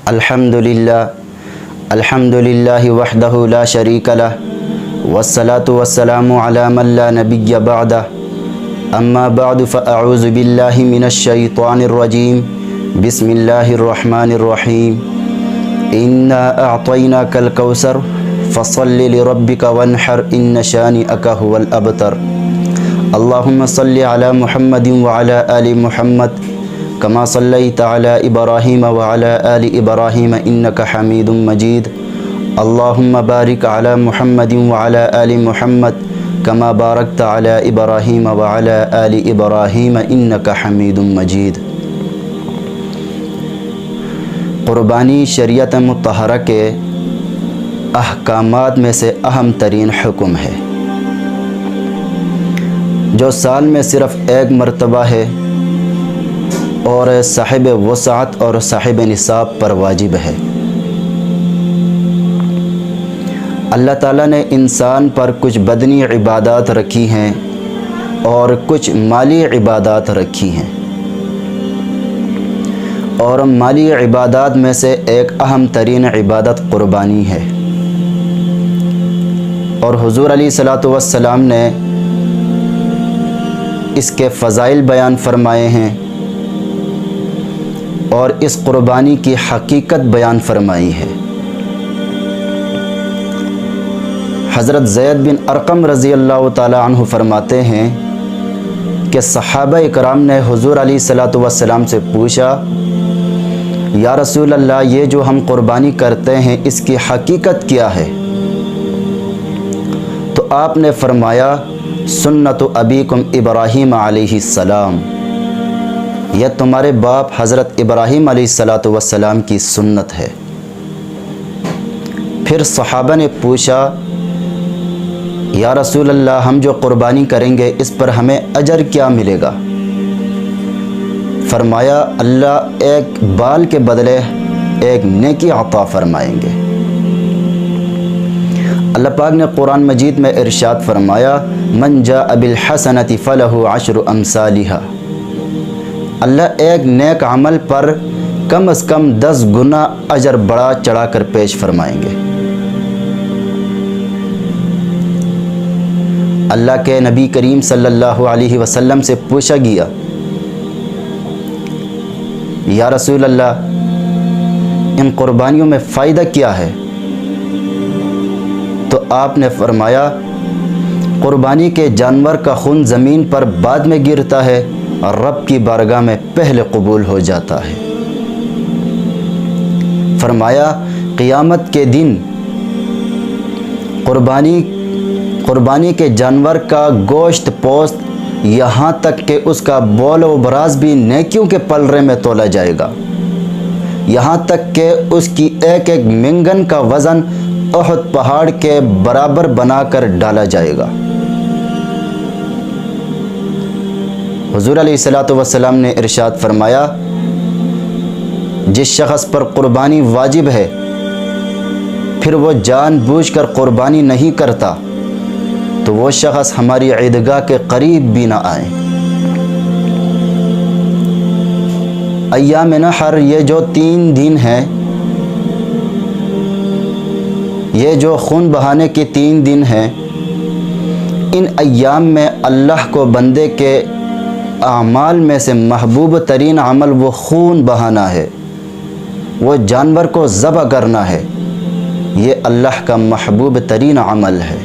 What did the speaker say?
الحمدللہ وحدہ لا شریک لہ والصلاة والسلام علی من لا نبی بعدہ اما بعد فاعوذ باللہ من الشیطان الرجیم بسم اللہ الرحمن الرحیم انا اعطیناک الکوثر فصل لربک وانحر ان شانئک هو الابتر اللہم صل علی محمد وعلی آل محمد کما صلیت علی ابراہیم وعلی آل ابراہیم انک حمید مجید اللہم بارک علی محمد وعلی آل محمد کما بارکت علی ابراہیم وعلی آل ابراہیم انک حمید مجید۔ قربانی شریعت مطہرہ کے احکامات میں سے اہم ترین حکم ہے جو سال میں صرف ایک مرتبہ ہے اور صاحب وسعت اور صاحب نصاب پر واجب ہے۔ اللہ تعالیٰ نے انسان پر کچھ بدنی عبادات رکھی ہیں اور کچھ مالی عبادات رکھی ہیں، اور مالی عبادات میں سے ایک اہم ترین عبادت قربانی ہے، اور حضور علیہ الصلوۃ والسلام نے اس کے فضائل بیان فرمائے ہیں اور اس قربانی کی حقیقت بیان فرمائی ہے۔ حضرت زید بن ارقم رضی اللہ تعالی عنہ فرماتے ہیں کہ صحابہ اکرام نے حضور علیہ الصلوۃ والسلام سے پوچھا، یا رسول اللہ یہ جو ہم قربانی کرتے ہیں اس کی حقیقت کیا ہے؟ تو آپ نے فرمایا، سنت ابیکم ابراہیم علیہ السلام، یہ تمہارے باپ حضرت ابراہیم علیہ السلام کی سنت ہے۔ پھر صحابہ نے پوچھا، یا رسول اللہ ہم جو قربانی کریں گے اس پر ہمیں اجر کیا ملے گا؟ فرمایا، اللہ ایک بال کے بدلے ایک نیکی عطا فرمائیں گے۔ اللہ پاک نے قرآن مجید میں ارشاد فرمایا، من جاء بالحسنۃ فلہ عشر امثالھا، اللہ ایک نیک عمل پر کم از کم 10 گنا اجر بڑھا چڑھا کر پیش فرمائیں گے۔ اللہ کے نبی کریم صلی اللہ علیہ وسلم سے پوچھا گیا، یا رسول اللہ ان قربانیوں میں فائدہ کیا ہے؟ تو آپ نے فرمایا، قربانی کے جانور کا خون زمین پر بعد میں گرتا ہے اور رب کی بارگاہ میں پہلے قبول ہو جاتا ہے۔ فرمایا، قیامت کے دن قربانی کے جانور کا گوشت پوست یہاں تک کہ اس کا بول و براز بھی نیکیوں کے پلڑے میں تولا جائے گا، یہاں تک کہ اس کی ایک ایک منگن کا وزن احد پہاڑ کے برابر بنا کر ڈالا جائے گا۔ حضور علیہ الصلوۃ والسلام نے ارشاد فرمایا، جس شخص پر قربانی واجب ہے پھر وہ جان بوجھ کر قربانی نہیں کرتا تو وہ شخص ہماری عیدگاہ کے قریب بھی نہ آئے۔ ایام نحر، یہ جو 3 دن ہیں، یہ جو خون بہانے کے 3 دن ہیں، ان ایام میں اللہ کو بندے کے اعمال میں سے محبوب ترین عمل وہ خون بہانا ہے، وہ جانور کو ذبح کرنا ہے، یہ اللہ کا محبوب ترین عمل ہے۔